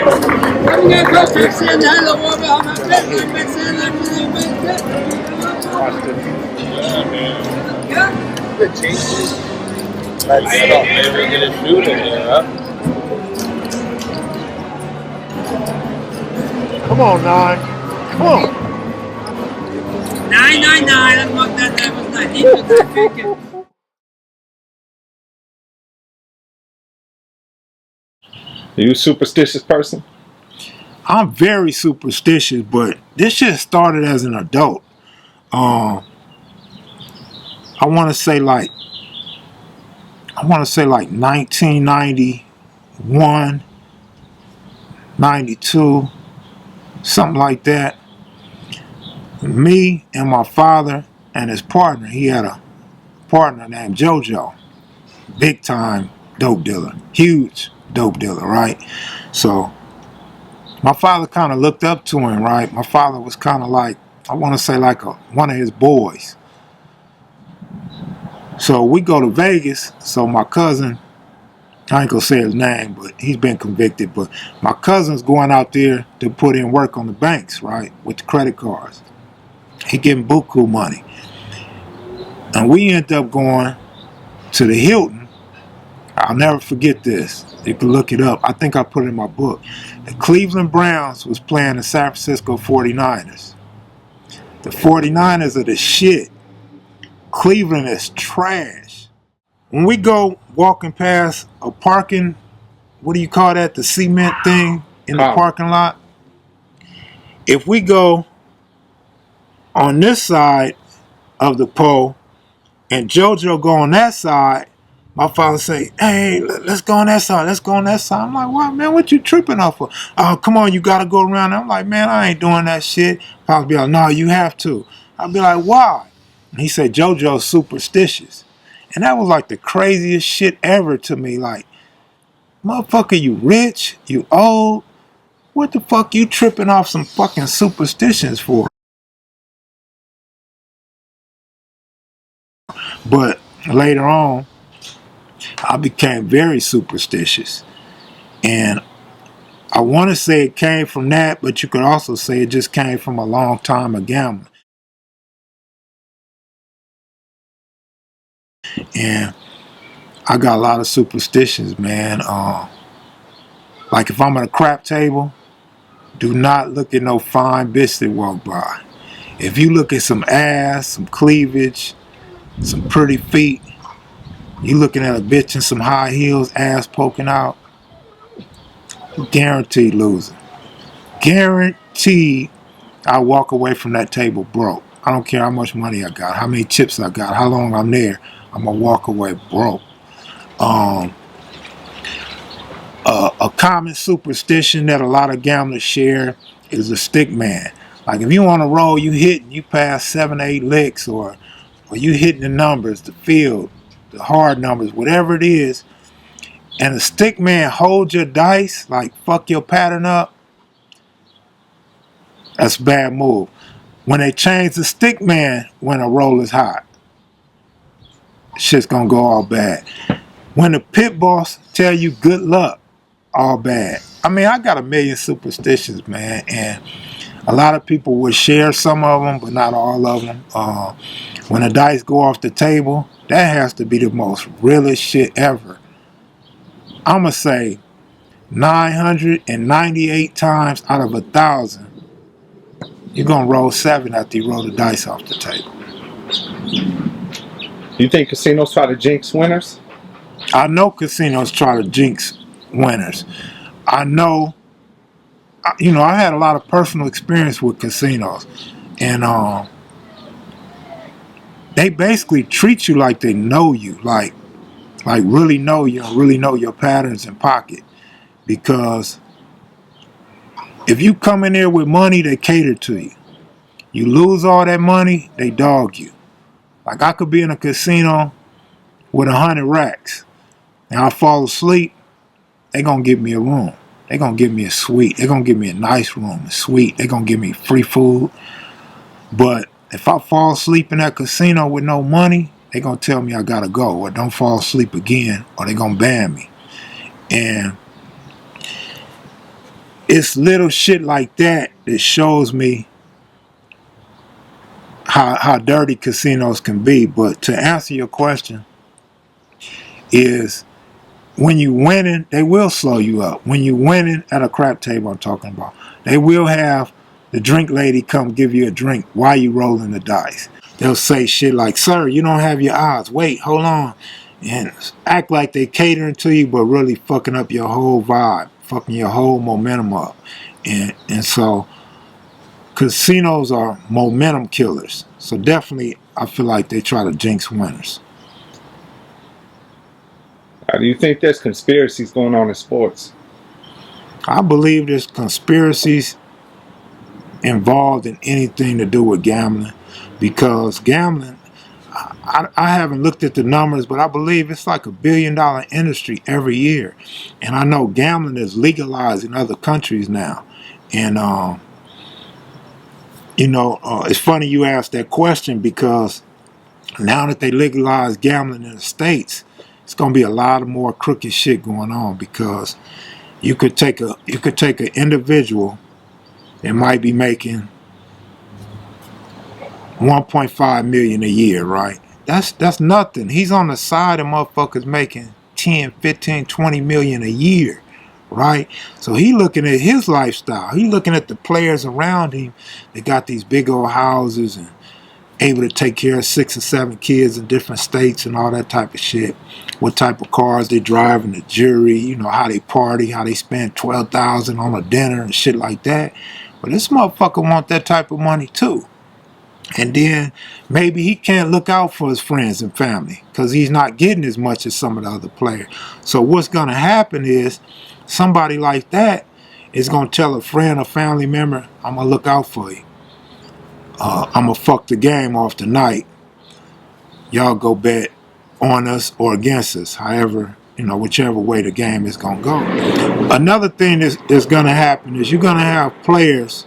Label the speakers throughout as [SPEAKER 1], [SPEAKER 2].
[SPEAKER 1] Maybe we get a shooter here, huh?
[SPEAKER 2] Come on, 9. Come on.
[SPEAKER 3] 999, that's what that was not. He was not thinking.
[SPEAKER 1] Are you a superstitious person?
[SPEAKER 2] I'm very superstitious, but this shit started as an adult. I want to say like 1991, 92, something like that. Me and my father and his partner, he had a partner named JoJo, big time dope dealer, huge dope dealer, right? So my father kind of looked up to him, right? My father was kind of like, I want to say like one of his boys. So we go to Vegas. So my cousin, I ain't gonna say his name, but he's been convicted. But my cousin's going out there to put in work on the banks, right, with the credit cards. He getting buku money. And we end up going to the Hilton. I'll never forget this. You can look it up. I think I put it in my book. The Cleveland Browns was playing the San Francisco 49ers. The 49ers are the shit. Cleveland is trash. When we go walking past a parking, what do you call that? The cement thing in the parking lot. If we go on this side of the pole and JoJo go on that side, my father say, hey, let's go on that side. Let's go on that side. I'm like, what, man? What you tripping off for? Oh, come on, you got to go around. I'm like, man, I ain't doing that shit. Father be like, no, you have to. I'll be like, why? And he said, JoJo's superstitious. And that was like the craziest shit ever to me. Like, motherfucker, you rich? You old? What the fuck you tripping off some fucking superstitions for? But later on, I became very superstitious. And I want to say it came from that, but you could also say it just came from a long time of gambling. And I got a lot of superstitions, man. Like if I'm at a crap table, do not look at no fine bitch that walk by. If you look at some ass, some cleavage, some pretty feet, you looking at a bitch in some high heels, ass poking out, guaranteed losing. Guaranteed I walk away from that table broke. I don't care how much money I got, how many chips I got, how long I'm there, I'm gonna walk away broke. A common superstition that a lot of gamblers share is the stick man. Like if you on a roll, you hit and you pass 7 or 8 licks, or you hitting the numbers, the field, the hard numbers, whatever it is, and the stick man holds your dice, like fuck your pattern up, that's a bad move. When they change the stick man when a roll is hot, shit's gonna go all bad. When the pit boss tell you good luck, all bad. I mean, I got a million superstitions, man, and a lot of people would share some of them, but not all of them. When the dice go off the table, that has to be the most realest shit ever. I'm gonna say 998 times out of 1,000, you're gonna roll 7 after you roll the dice off the table.
[SPEAKER 1] You think casinos try to jinx winners?
[SPEAKER 2] I know casinos try to jinx winners. I know, I had a lot of personal experience with casinos, and they basically treat you like they know you, like really know you and really know your patterns in pocket. Because if you come in there with money, they cater to you. You lose all that money, they dog you. Like I could be in a casino with 100 racks, and I fall asleep, they gonna give me a room. They gonna give me a suite. They gonna give me a nice room, a suite. They gonna give me free food. But if I fall asleep in that casino with no money, they gonna tell me I gotta go, or don't fall asleep again, or they gonna ban me. And it's little shit like that that shows me how dirty casinos can be. But to answer your question is, when you winning, they will slow you up. When you winning at a crap table, I'm talking about, they will have the drink lady come give you a drink while you rolling the dice. They'll say shit like, "Sir, you don't have your odds. Wait, hold on," and act like they catering to you, but really fucking up your whole vibe, fucking your whole momentum up. And so casinos are momentum killers. So definitely, I feel like they try to jinx winners.
[SPEAKER 1] Do you think there's conspiracies going on in sports?
[SPEAKER 2] I believe there's conspiracies involved in anything to do with gambling, because gambling, I haven't looked at the numbers, but I believe it's like $1 billion industry every year. And I know gambling is legalized in other countries now. And it's funny you asked that question, because now that they legalize gambling in the States, it's gonna be a lot of more crooked shit going on, because you could take an individual that might be making $1.5 million a year, right? That's nothing. He's on the side of motherfuckers making 10, 15, 20 million a year, right? So he looking at his lifestyle. He looking at the players around him that got these big old houses and able to take care of 6 or 7 kids in different states and all that type of shit. What type of cars they drive, and the jury, how they party, how they spend $12,000 on a dinner and shit like that. But this motherfucker want that type of money too. And then maybe he can't look out for his friends and family because he's not getting as much as some of the other players. So what's going to happen is somebody like that is going to tell a friend or family member, "I'm going to look out for you. I'm going to fuck the game off tonight. Y'all go bet on us or against us, however, whichever way the game is going to go." Another thing that's going to happen is you're going to have players,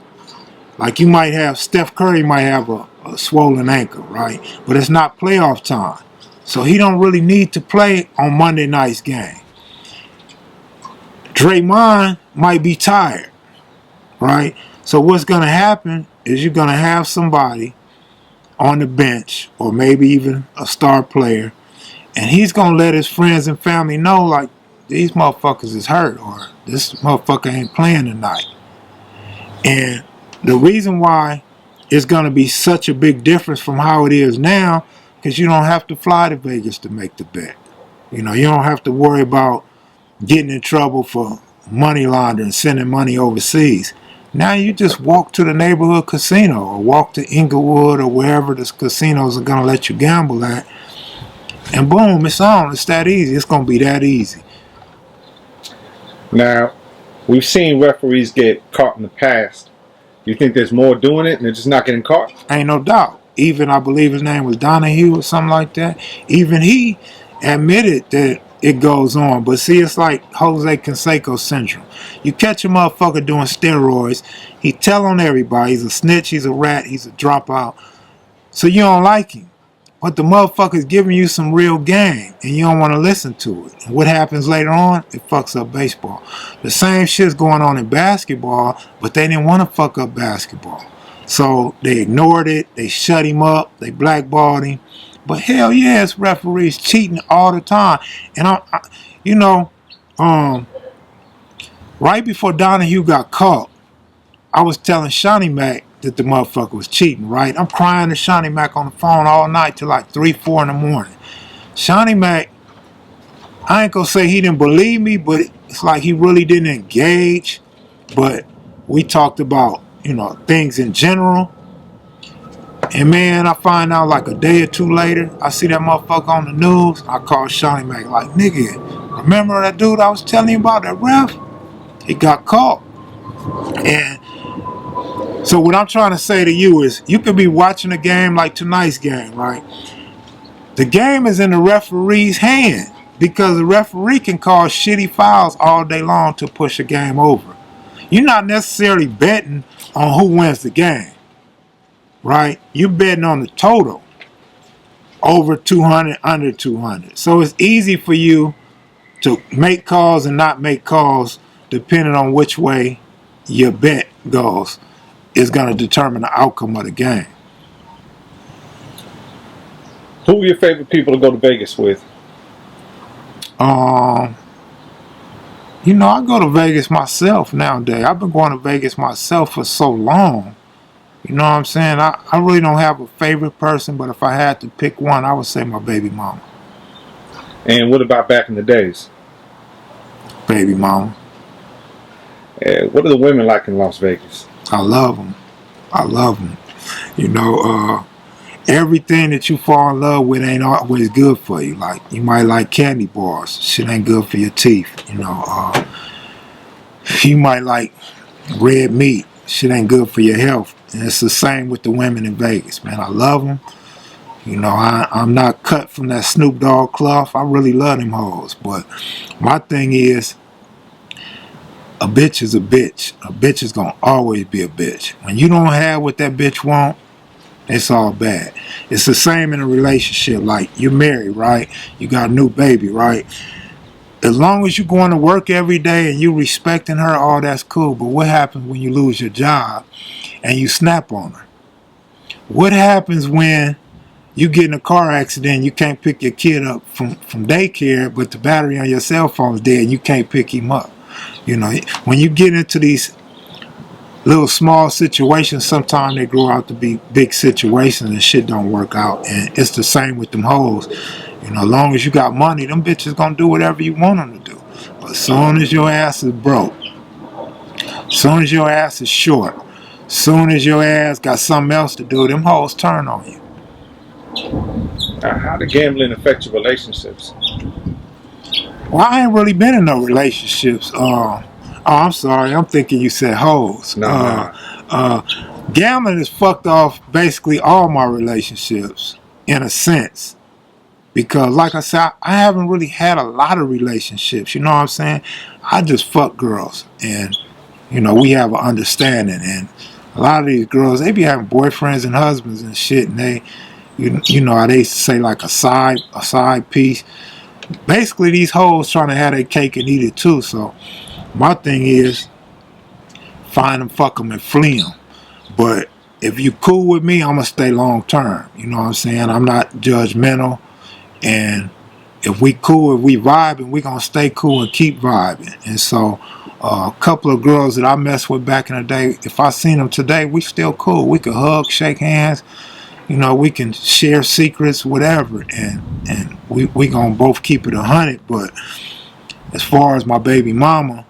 [SPEAKER 2] like you might have Steph Curry might have a swollen ankle, right? But it's not playoff time. So he don't really need to play on Monday night's game. Draymond might be tired, right? So what's going to happen is you're going to have somebody on the bench, or maybe even a star player, and he's going to let his friends and family know, like, these motherfuckers is hurt, or this motherfucker ain't playing tonight. And the reason why it's going to be such a big difference from how it is now, because you don't have to fly to Vegas to make the bet. You don't have to worry about getting in trouble for money laundering, sending money overseas. Now you just walk to the neighborhood casino, or walk to Inglewood, or wherever the casinos are going to let you gamble at, and boom, it's on. It's that easy. It's going to be that easy.
[SPEAKER 1] Now, we've seen referees get caught in the past. You think there's more doing it and they're just not getting caught?
[SPEAKER 2] Ain't no doubt. Even, I believe his name was Donahue or something like that. Even he admitted that it goes on. But see, it's like Jose Canseco syndrome. You catch a motherfucker doing steroids, he tell on everybody. He's a snitch, he's a rat, he's a dropout. So you don't like him. But the motherfucker's giving you some real game, and you don't want to listen to it. And what happens later on? It fucks up baseball. The same shit's going on in basketball, but they didn't want to fuck up basketball. So they ignored it, they shut him up, they blackballed him. But hell yeah, it's referees cheating all the time. And right before Donahue got caught, I was telling Shawnee Mac that the motherfucker was cheating, right? I'm crying to Shawnee Mac on the phone all night till like 3, 4 in the morning. Shawnee Mac, I ain't gonna say he didn't believe me, but it's like he really didn't engage. But we talked about, things in general. And man, I find out like a day or two later, I see that motherfucker on the news. I call Shawnee Mac like, "Nigga, remember that dude I was telling you about, that ref? He got caught." And so what I'm trying to say to you is, you could be watching a game like tonight's game, right? The game is in the referee's hand, because the referee can call shitty fouls all day long to push a game over. You're not necessarily betting on who wins the game, right? You're betting on the total, over 200, under 200. So it's easy for you to make calls and not make calls depending on which way your bet goes is going to determine the outcome of the game.
[SPEAKER 1] Who are your favorite people to go to Vegas with?
[SPEAKER 2] You know, I go to Vegas myself nowadays. I've been going to Vegas myself for so long. You know what I'm saying? I really don't have a favorite person, but if I had to pick one, I would say my baby mama.
[SPEAKER 1] And what about back in the days?
[SPEAKER 2] Baby mama.
[SPEAKER 1] What are the women like in Las Vegas?
[SPEAKER 2] I love them. I love them. You know, everything that you fall in love with ain't always good for you. Like, you might like candy bars. Shit ain't good for your teeth. You know, you might like red meat. Shit ain't good for your health. And it's the same with the women in Vegas, man. I love them. You know, I'm not cut from that Snoop Dogg cloth. I really love them hoes. But my thing is, a bitch is a bitch. A bitch is going to always be a bitch. When you don't have what that bitch want, it's all bad. It's the same in a relationship. Like, you're married, right? You got a new baby, right? As long as you're going to work every day and you respecting her, all that's cool. But what happens when you lose your job and you snap on her? What happens when you get in a car accident and you can't pick your kid up from daycare, but the battery on your cell phone is dead and you can't pick him up? You know, when you get into these little small situations, sometimes they grow out to be big situations and shit don't work out. And it's the same with them hoes. You know, as long as you got money, them bitches gonna do whatever you want them to do. But as soon as your ass is broke, as soon as your ass is short, as soon as your ass got something else to do, them hoes turn on you.
[SPEAKER 1] How did gambling affect your relationships?
[SPEAKER 2] Well, I ain't really been in no relationships. Oh, I'm sorry. I'm thinking you said hoes.
[SPEAKER 1] No.
[SPEAKER 2] Gambling has fucked off basically all my relationships in a sense. Because, like I said, I haven't really had a lot of relationships. You know what I'm saying? I just fuck girls. And, you know, we have an understanding. And a lot of these girls, they be having boyfriends and husbands and shit. And they, you know how they used to say, like a side piece. Basically, these hoes trying to have their cake and eat it too. So my thing is, find them, fuck them, and flee them. But if you cool with me, I'm gonna stay long term. You know what I'm saying? I'm not judgmental. And if we cool, if we vibing, we gonna stay cool and keep vibing. And so a couple of girls that I messed with back in the day, if I seen them today, we still cool. We could hug, shake hands. You know, we can share secrets, whatever, and we gonna both keep it 100. But as far as my baby mama,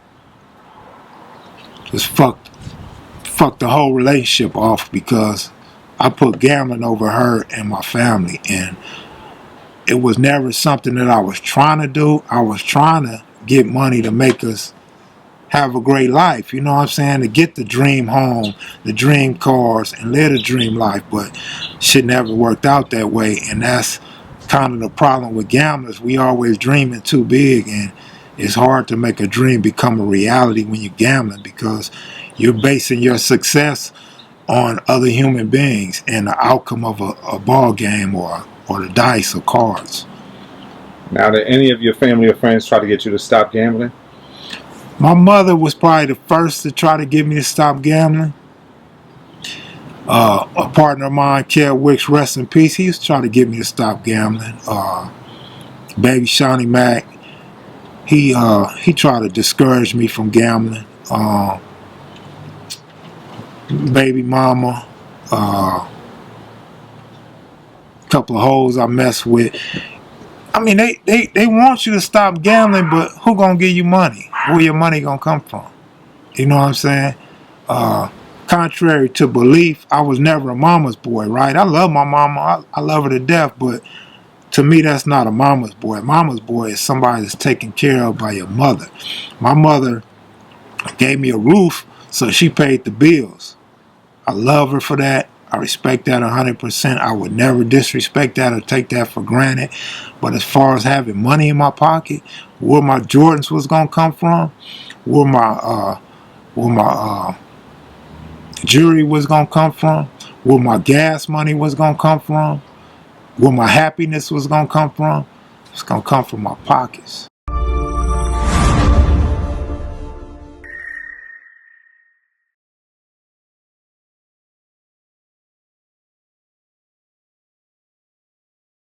[SPEAKER 2] just fucked the whole relationship off because I put gambling over her and my family, and it was never something that I was trying to do. I was trying to get money to make us have a great life, you know what I'm saying, to get the dream home, the dream cars, and live a dream life. But shit never worked out that way, and that's kind of the problem with gamblers. We always dreaming too big, and it's hard to make a dream become a reality when you're gambling because you're basing your success on other human beings and the outcome of a ball game or the dice or cards.
[SPEAKER 1] Now, did any of your family or friends try to get you to stop gambling?
[SPEAKER 2] My mother was probably the first to try to get me to stop gambling. A partner of mine, Kel Wicks, rest in peace, he used to try to get me to stop gambling. Baby Shawnee Mac, he tried to discourage me from gambling. Baby mama, couple of hoes I messed with. I mean, they want you to stop gambling, but who gonna give you money? Where your money gonna come from? You know what I'm saying? Contrary to belief, I was never a mama's boy, right? I love my mama. I love her to death, but to me, that's not a mama's boy. Mama's boy is somebody that's taken care of by your mother. My mother gave me a roof, so she paid the bills. I love her for that. I respect that 100%. I would never disrespect that or take that for granted. But as far as having money in my pocket, where my Jordans was gonna come from, where my jewelry was gonna come from, where my gas money was gonna come from, where my happiness was gonna come from, it's gonna come from my pockets.